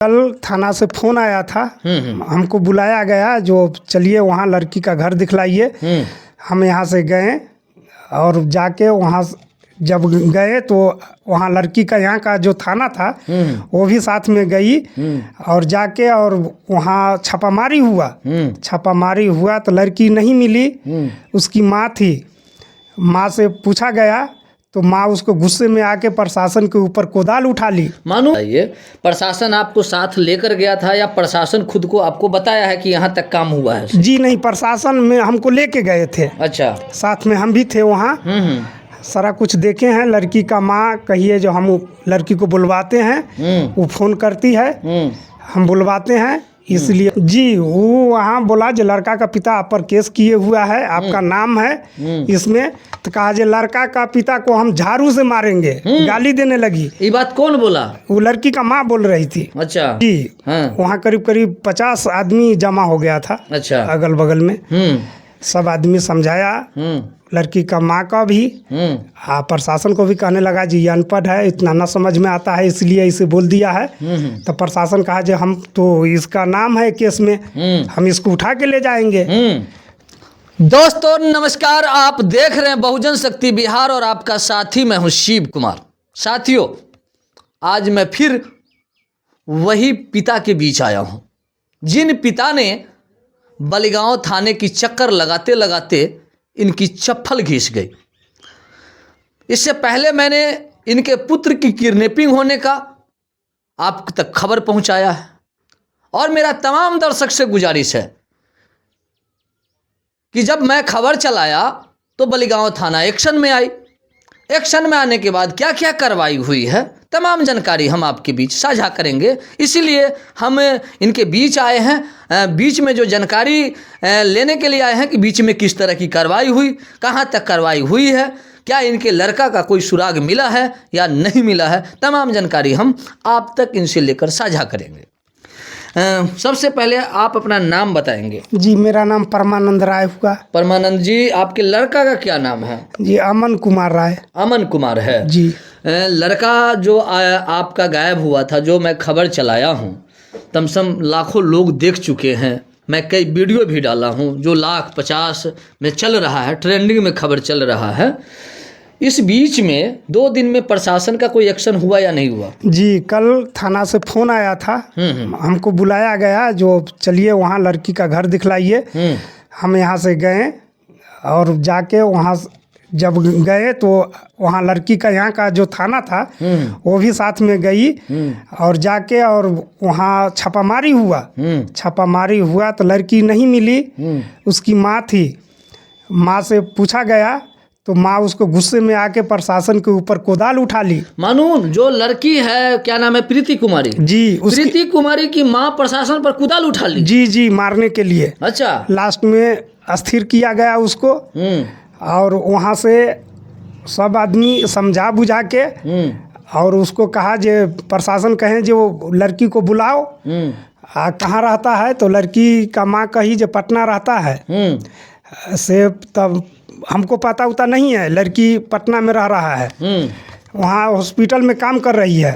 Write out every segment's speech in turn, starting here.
कल थाना से फोन आया था। हमको बुलाया गया, जो चलिए वहाँ लड़की का घर दिखलाइए। हम यहाँ से गए और जाके वहाँ जब गए तो वहाँ लड़की का यहाँ का जो थाना था वो भी साथ में गई और जाके और वहाँ छापामारी हुआ तो लड़की नहीं मिली। उसकी माँ थी, माँ से पूछा गया तो माँ उसको गुस्से में आके प्रशासन के ऊपर कोदाल उठा ली। मानो ये प्रशासन आपको साथ लेकर गया था या प्रशासन खुद को आपको बताया है कि यहाँ तक काम हुआ है? जी नहीं, प्रशासन में हमको लेके गए थे। अच्छा, साथ में हम भी थे वहाँ। सारा कुछ देखे हैं। लड़की का माँ कहिए जो हम लड़की को बुलवाते हैं, वो फोन करती है, हम बुलवाते हैं। इसलिए जी वो वहाँ बोला जो लड़का का पिता आप पर केस किए हुआ है, आपका नाम है इसमें, तो कहा जो लड़का का पिता को हम झाड़ू से मारेंगे। गाली देने लगी। ये बात कौन बोला? वो लड़की का माँ बोल रही थी। अच्छा जी। वहाँ करीब करीब 50 आदमी जमा हो गया था। अच्छा, अगल बगल में सब आदमी समझाया। लड़की का माँ का भी प्रशासन को भी कहने लगा जी ये अनपढ़ है, इतना ना समझ में आता है, इसलिए इसे बोल दिया है। तो प्रशासन कहा जो हम तो इसका नाम है केस में, हम इसको उठा के ले जाएंगे। दोस्तों नमस्कार, आप देख रहे हैं बहुजन शक्ति बिहार और आपका साथी मैं हूं शिव कुमार। साथियों, आज मैं फिर वही पिता के बीच आया हूं जिन पिता ने बलिगांव थाने की चक्कर लगाते लगाते इनकी चप्पल घिस गई। इससे पहले मैंने इनके पुत्र की किडनैपिंग होने का आप तक खबर पहुंचाया है और मेरा तमाम दर्शक से गुजारिश है कि जब मैं खबर चलाया तो बलिगांव थाना एक्शन में आई। एक्शन में आने के बाद क्या क्या कार्रवाई हुई है तमाम जानकारी हम आपके बीच साझा करेंगे। इसीलिए हम इनके बीच आए हैं, बीच में जो जानकारी लेने के लिए आए हैं कि बीच में किस तरह की कार्रवाई हुई, कहाँ तक कार्रवाई हुई है, क्या इनके लड़का का कोई सुराग मिला है या नहीं मिला है, तमाम जानकारी हम आप तक इनसे लेकर साझा करेंगे। सबसे पहले आप अपना नाम बताएंगे? जी मेरा नाम परमानंद राय हुआ। परमानंद जी, आपके लड़का का क्या नाम है? जी अमन कुमार राय। अमन कुमार है जी। लड़का जो आपका गायब हुआ था, जो मैं खबर चलाया हूँ, कम से कम लाखों लोग देख चुके हैं, मैं कई वीडियो भी डाला हूँ जो 1,50,000 में चल रहा है, ट्रेंडिंग में खबर चल रहा है। इस बीच में 2 दिन में प्रशासन का कोई एक्शन हुआ या नहीं हुआ? जी कल थाना से फोन आया था। हमको बुलाया गया, जो चलिए वहाँ लड़की का घर दिखलाइए। हम यहाँ से गए और जाके वहाँ जब गए तो वहाँ लड़की का यहाँ का जो थाना था वो भी साथ में गई और जाके और वहाँ छापामारी हुआ तो लड़की नहीं मिली। उसकी माँ थी, माँ से पूछा गया तो माँ उसको गुस्से में आके प्रशासन के ऊपर कोदाल उठा ली। मानो जो लड़की है, क्या नाम है, प्रीति कुमारी जी, प्रीति कुमारी की माँ प्रशासन पर कोदाल उठा ली? जी मारने के लिए। अच्छा, लास्ट में अस्थिर किया गया उसको और वहाँ से सब आदमी समझा बुझा के और उसको कहा जे प्रशासन कहें जो लड़की को बुलाओ। कहाँ रहता है तो लड़की का माँ कही जो पटना रहता है। से तब हमको पता उता नहीं है, लड़की पटना में रह रहा है, वहाँ हॉस्पिटल में काम कर रही है।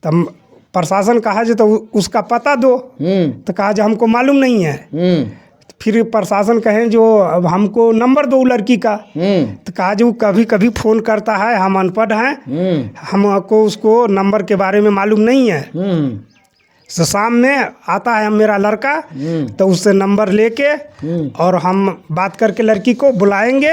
तब प्रशासन कहा जो तो उसका पता दो, तो कहा जो हमको मालूम नहीं है। फिर प्रशासन कहें जो अब हमको नंबर दो लड़की का, तो कहा जो कभी कभी फ़ोन करता है, हम अनपढ़ हैं, हमको उसको नंबर के बारे में मालूम नहीं है। तो शाम में आता है मेरा लड़का, तो उससे नंबर लेके और हम बात करके लड़की को बुलाएंगे,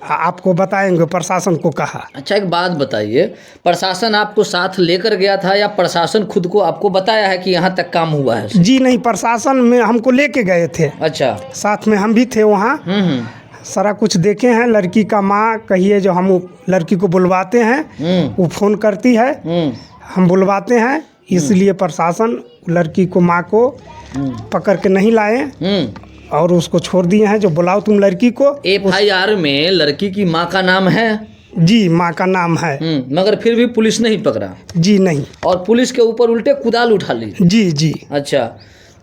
आपको बताएंगे, प्रशासन को कहा। अच्छा, एक बात बताइए, प्रशासन आपको साथ लेकर गया था या प्रशासन खुद को आपको बताया है कि यहाँ तक काम हुआ है? जी नहीं, प्रशासन में हमको लेके गए थे। अच्छा, साथ में हम भी थे वहाँ। सारा कुछ देखे हैं। लड़की का माँ कहिए जो हम लड़की को बुलवाते हैं, वो फोन करती है, हम बुलवाते हैं। इसलिए प्रशासन लड़की को माँ को पकड़ के नहीं लाए और उसको छोड़ दिए हैं, जो बुलाओ तुम लड़की को। FIR में लड़की की माँ का नाम है? जी माँ का नाम है। मगर फिर भी पुलिस नहीं पकड़ा? जी नहीं। और पुलिस के ऊपर उल्टे कुदाल उठा ली? जी। अच्छा,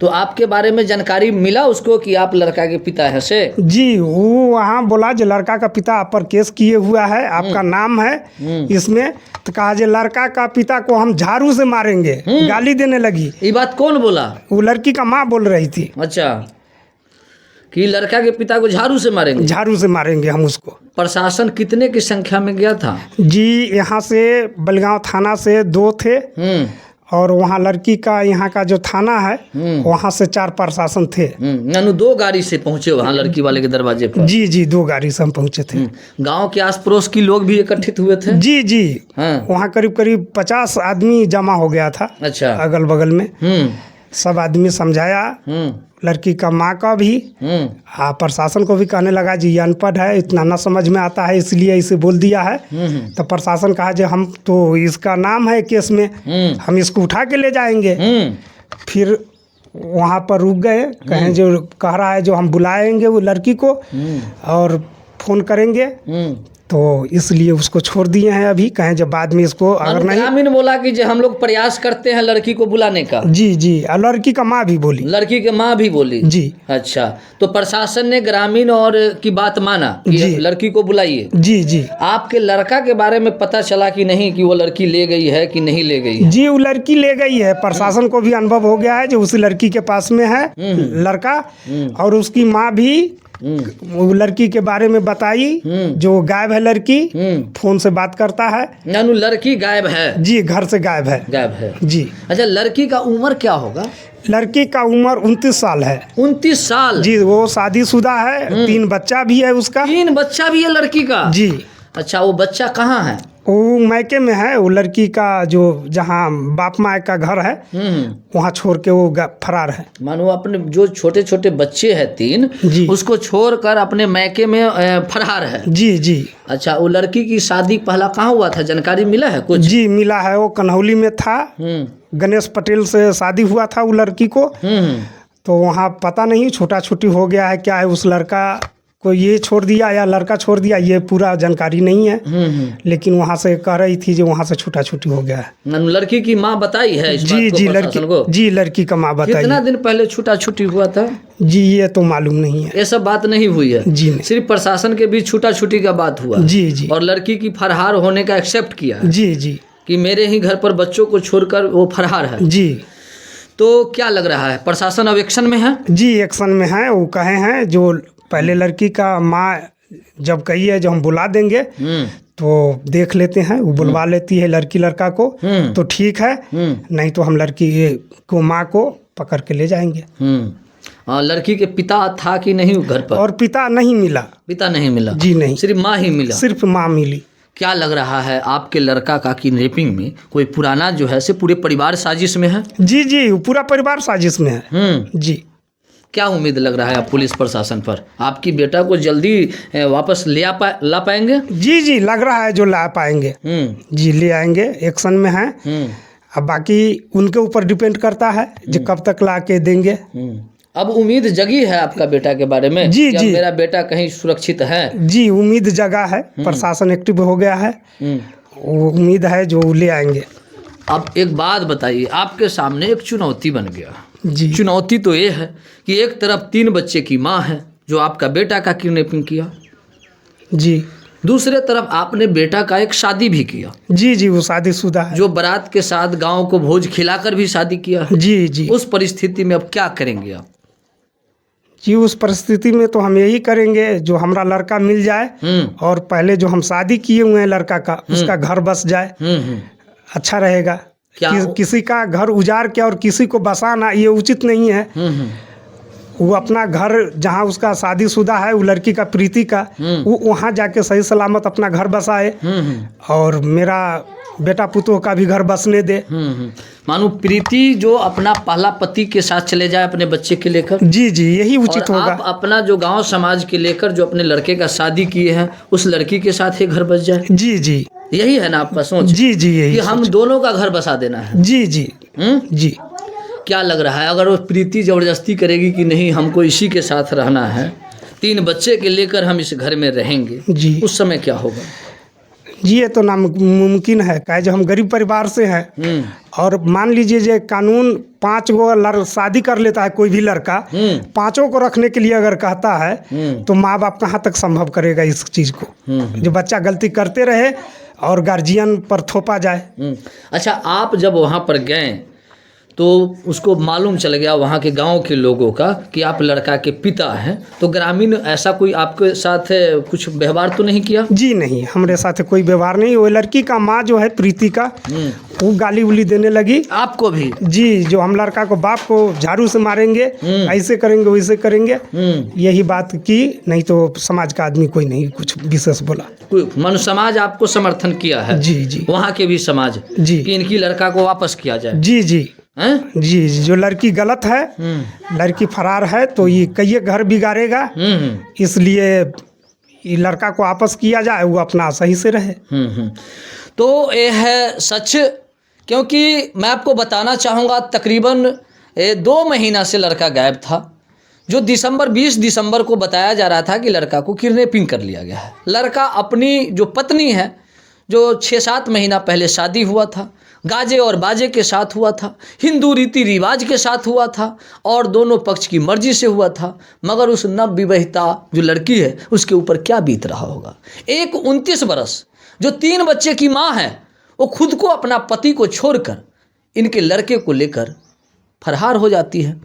तो आपके बारे में जानकारी मिला उसको कि आप लड़का के पिता हैं से? जी, वो वहाँ बोला जो लड़का का पिता आप पर केस किए हुआ है, आपका नाम है इसमें, तो कहा जो लड़का का पिता को हम झाड़ू से मारेंगे, गाली देने लगी। ये बात कौन बोला? वो लड़की का माँ बोल रही थी। अच्छा, कि लड़का के पिता को झाड़ू से मारेंगे? झाड़ू से मारेंगे हम उसको। प्रशासन कितने की संख्या में गया था? जी, यहाँ से बलगांव थाना से 2 थे और वहाँ लड़की का यहाँ का जो थाना है वहाँ से 4 प्रशासन थे। नानू 2 गाड़ी से पहुंचे वहाँ लड़की वाले के दरवाजे पर? जी जी, 2 गाड़ी से हम पहुँचे थे। गांव के आस पड़ोस की लोग भी एकत्रित हुए थे? जी जी, हाँ। वहाँ करीब करीब 50 आदमी जमा हो गया था। अच्छा। अगल बगल में सब आदमी समझाया, लड़की का माँ का भी, प्रशासन को भी कहने लगा जी ये अनपढ़ है, इतना ना समझ में आता है इसलिए इसे बोल दिया है। तो प्रशासन कहा जी हम तो इसका नाम है केस में, हम इसको उठा के ले जाएंगे। फिर वहाँ पर रुक गए, कहें जो कह रहा है जो हम बुलाएंगे वो लड़की को और फ़ोन करेंगे, तो इसलिए उसको छोड़ दिए हैं अभी। कहें जब बाद में इसको अगर नहीं। ग्रामीण बोला कि जो हम लोग प्रयास करते हैं लड़की को बुलाने का। जी जी, और लड़की का माँ भी बोली। लड़की के माँ भी बोली? जी। अच्छा, तो प्रशासन ने ग्रामीण और की बात माना कि लड़की को बुलाइए? जी जी। आपके लड़का के बारे में पता चला कि नहीं कि वो लड़की ले गई है कि नहीं ले गई है? जी, वो लड़की ले गई है। प्रशासन को भी अनुभव हो गया है जो उसी लड़की के पास में है लड़का, और उसकी माँ भी वो लड़की के बारे में बताई जो गायब है लड़की, फोन से बात करता है। नानू लड़की गायब है? जी, घर से गायब है। गायब है जी। अच्छा, लड़की का उम्र क्या होगा? लड़की का उम्र 29 साल है। 29 साल? जी। वो शादीशुदा है, 3 बच्चा भी है उसका। 3 बच्चा भी है लड़की का? जी। अच्छा, वो बच्चा कहाँ है? वो मैके में है। वो लड़की का जो जहाँ बाप माँ का घर है वहाँ छोड़ के वो फरार है। मानो अपने जो छोटे छोटे बच्चे हैं 3, उसको छोड़कर अपने मैके में फरार है? जी जी। अच्छा, वो लड़की की शादी पहला कहाँ हुआ था, जानकारी मिला है कुछ? जी मिला है, वो कन्हौली में था। गणेश पटेल से शादी हुआ था वो लड़की को। तो वहाँ पता नहीं छोटा छोटी हो गया है क्या है, उस लड़का को ये छोड़ दिया या लड़का छोड़ दिया ये पूरा जानकारी नहीं है। लेकिन वहाँ से कह रही थी जो वहाँ से छूटा छूटी हो गया है। लड़की की माँ बताई है इस जी बात को जी, लड़की को? जी, लड़की का माँ बताई। कितना दिन पहले छूटा छूटी हुआ था? जी ये तो मालूम नहीं है, ये सब बात नहीं हुई है? जी नहीं। सिर्फ प्रशासन के बीच छूटा छूटी का बात हुआ? जी जी। और लड़की की फरार होने का एक्सेप्ट किया है? जी जी, कि मेरे ही घर पर बच्चों को छोड़कर वो फरार है? जी। तो क्या लग रहा है, प्रशासन अब एक्शन में है? जी एक्शन में है। वो कहे हैं जो पहले लड़की का माँ जब कही है जो हम बुला देंगे तो देख लेते हैं, वो बुलवा लेती है लड़की लड़का को तो ठीक है, नहीं तो हम लड़की को माँ को पकड़ के ले जाएंगे। लड़की के पिता था कि नहीं घर पर? और पिता नहीं मिला। पिता नहीं मिला? जी नहीं, सिर्फ माँ ही मिला? सिर्फ माँ मिली। क्या लग रहा है आपके लड़का का किडनैपिंग में कोई पुराना जो है से पूरे परिवार साजिश में है? जी जी, पूरा परिवार साजिश में है। जी। क्या उम्मीद लग रहा है आप पुलिस प्रशासन पर, आपकी बेटा को जल्दी वापस ला पाएंगे? जी जी, लग रहा है जो ला पाएंगे। जी ले आएंगे, एक्शन में है। अब बाकी उनके ऊपर डिपेंड करता है जो कब तक ला के देंगे। अब उम्मीद जगी है आपका बेटा के बारे में? जी जी, मेरा बेटा कहीं सुरक्षित है? जी, उम्मीद जगा है, प्रशासन एक्टिव हो गया है, उम्मीद है जो ले आएंगे। अब एक बात बताइए, आपके सामने एक चुनौती बन गया। जी। चुनौती तो ये है कि एक तरफ 3 बच्चे की माँ है जो आपका बेटा का किडनैपिंग किया, जी, दूसरे तरफ आपने बेटा का एक शादी भी किया। जी जी, वो शादीशुदा है, जो बारात के साथ गांव को भोज खिलाकर भी शादी किया है। जी जी। उस परिस्थिति में अब क्या करेंगे आप? जी, उस परिस्थिति में तो हम यही करेंगे जो हमारा लड़का मिल जाए और पहले जो हम शादी किए हुए हैं लड़का का उसका घर बस जाए, अच्छा रहेगा। किसी का घर उजाड़ के और किसी को बसाना ये उचित नहीं है। वो अपना घर जहाँ उसका शादीशुदा है वो लड़की का प्रीति का, वो वहाँ जाके सही सलामत अपना घर बसाए और मेरा बेटा पुतों का भी घर बसने दे। मानो प्रीति जो अपना पहला पति के साथ चले जाए अपने बच्चे के लेकर। जी जी, यही उचित होगा। आप अपना जो गांव समाज के लेकर जो अपने लड़के का शादी किए हैं उस लड़की के साथ ही घर बस जाए। जी जी, यही है ना आपका सोच? जी जी, यही कि हम दोनों का घर बसा देना है। जी जी। जी। क्या लग रहा है अगर वो प्रीति जबरदस्ती करेगी कि नहीं हमको इसी के साथ रहना है, 3 बच्चे के लेकर हम इस घर में रहेंगे, जी, उस समय क्या होगा? जी ये तो नामुमकिन है, काहे जो हम गरीब परिवार से हैं और मान लीजिए जो कानून 5 गो शादी कर लेता है कोई भी लड़का, 5 को रखने के लिए अगर कहता है तो माँ बाप कहाँ तक संभव करेगा इस चीज़ को, जो बच्चा गलती करते रहे और गार्जियन पर थोपा जाए। अच्छा, आप जब वहाँ पर गए तो उसको मालूम चल गया वहाँ के गांव के लोगों का कि आप लड़का के पिता हैं, तो ग्रामीण ऐसा कोई आपके साथ कुछ व्यवहार तो नहीं किया? जी नहीं, हमारे साथ कोई व्यवहार नहीं। वो लड़की का माँ जो है प्रीति का, वो गाली उली देने लगी आपको भी? जी, जो हम लड़का को बाप को झाड़ू से मारेंगे, ऐसे करेंगे वैसे करेंगे, यही बात की। नहीं तो समाज का आदमी कोई नहीं कुछ विशेष बोला। मन समाज आपको समर्थन किया है? जी जी, वहाँ के भी समाज जी, कि इनकी लड़का को वापस किया जाए? जी जी हैं? जी, जो लड़की गलत है, लड़की फरार है तो ये कई घर बिगाड़ेगा, इसलिए ये लड़का को वापस किया जाए, वो अपना सही से रहे। तो ये है सच, क्योंकि मैं आपको बताना चाहूँगा तकरीबन 2 महीना से लड़का गायब था। जो 20 दिसंबर को बताया जा रहा था कि लड़का को किडनैपिंग कर लिया गया है। लड़का अपनी जो पत्नी है, जो 6-7 महीना पहले शादी हुआ था, गाजे और बाजे के साथ हुआ था, हिंदू रीति रिवाज के साथ हुआ था और दोनों पक्ष की मर्जी से हुआ था, मगर उस नवविवाहिता जो लड़की है उसके ऊपर क्या बीत रहा होगा। एक 29 बरस जो 3 बच्चे की माँ है, वो खुद को अपना पति को छोड़कर इनके लड़के को लेकर फरार हो जाती है।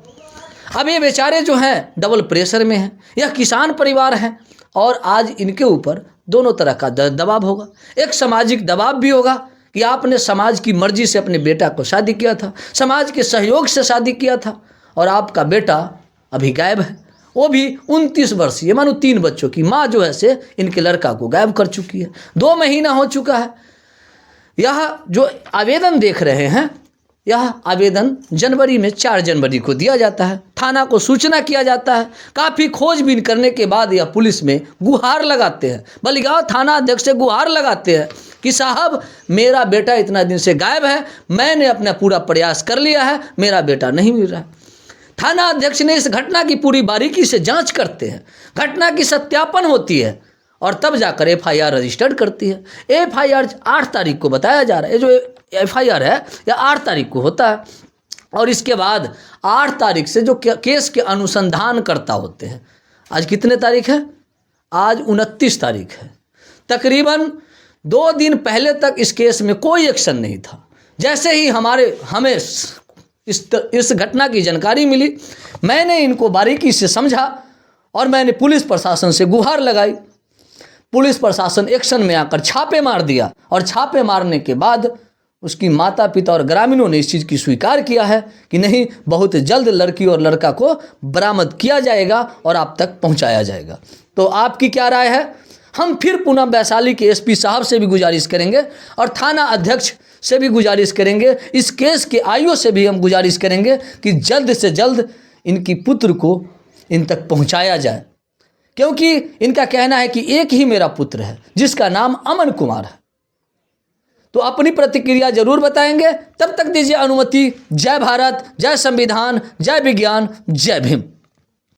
अब ये बेचारे जो हैं डबल प्रेशर में हैं, यह किसान परिवार हैं और आज इनके ऊपर दोनों तरह का दबाव होगा। एक सामाजिक दबाव भी होगा कि आपने समाज की मर्जी से अपने बेटा को शादी किया था, समाज के सहयोग से शादी किया था और आपका बेटा अभी गायब है, वो भी 29 वर्षीय, मानो 3 बच्चों की माँ जो है से इनके लड़का को गायब कर चुकी है। 2 महीना हो चुका है। यह जो आवेदन देख रहे हैं, यह आवेदन जनवरी में 4 जनवरी को दिया जाता है, थाना को सूचना किया जाता है। काफ़ी खोजबीन करने के बाद यह पुलिस में गुहार लगाते हैं, बलिगांव थाना अध्यक्ष से गुहार लगाते हैं कि साहब मेरा बेटा इतना दिन से गायब है, मैंने अपना पूरा प्रयास कर लिया है, मेरा बेटा नहीं मिल रहा। थाना अध्यक्ष ने इस घटना की पूरी बारीकी से जांच करते हैं, घटना की सत्यापन होती है और तब जाकर FIR रजिस्टर्ड करती है। FIR 8 तारीख को बताया जा रहा है, जो FIR है या 8 तारीख को होता है और इसके बाद 8 तारीख से जो केस के अनुसंधान करता होते हैं, आज कितने तारीख है? आज 29 तारीख है। तकरीबन 2 दिन पहले तक इस केस में कोई एक्शन नहीं था। जैसे ही हमें इस घटना की जानकारी मिली, मैंने इनको बारीकी से समझा और मैंने पुलिस प्रशासन से गुहार लगाई। पुलिस प्रशासन एक्शन में आकर छापे मार दिया और छापे मारने के बाद उसकी माता पिता और ग्रामीणों ने इस चीज़ की स्वीकार किया है कि नहीं, बहुत जल्द लड़की और लड़का को बरामद किया जाएगा और आप तक पहुंचाया जाएगा। तो आपकी क्या राय है? हम फिर पुनः वैशाली के SP साहब से भी गुजारिश करेंगे और थाना अध्यक्ष से भी गुजारिश करेंगे, इस केस के IO से भी हम गुजारिश करेंगे कि जल्द से जल्द इनकी पुत्र को इन तक पहुंचाया जाए, क्योंकि इनका कहना है कि एक ही मेरा पुत्र है जिसका नाम अमन कुमार है। तो अपनी प्रतिक्रिया जरूर बताएंगे। तब तक दीजिए अनुमति। जय भारत, जय संविधान, जय विज्ञान, जय भीम।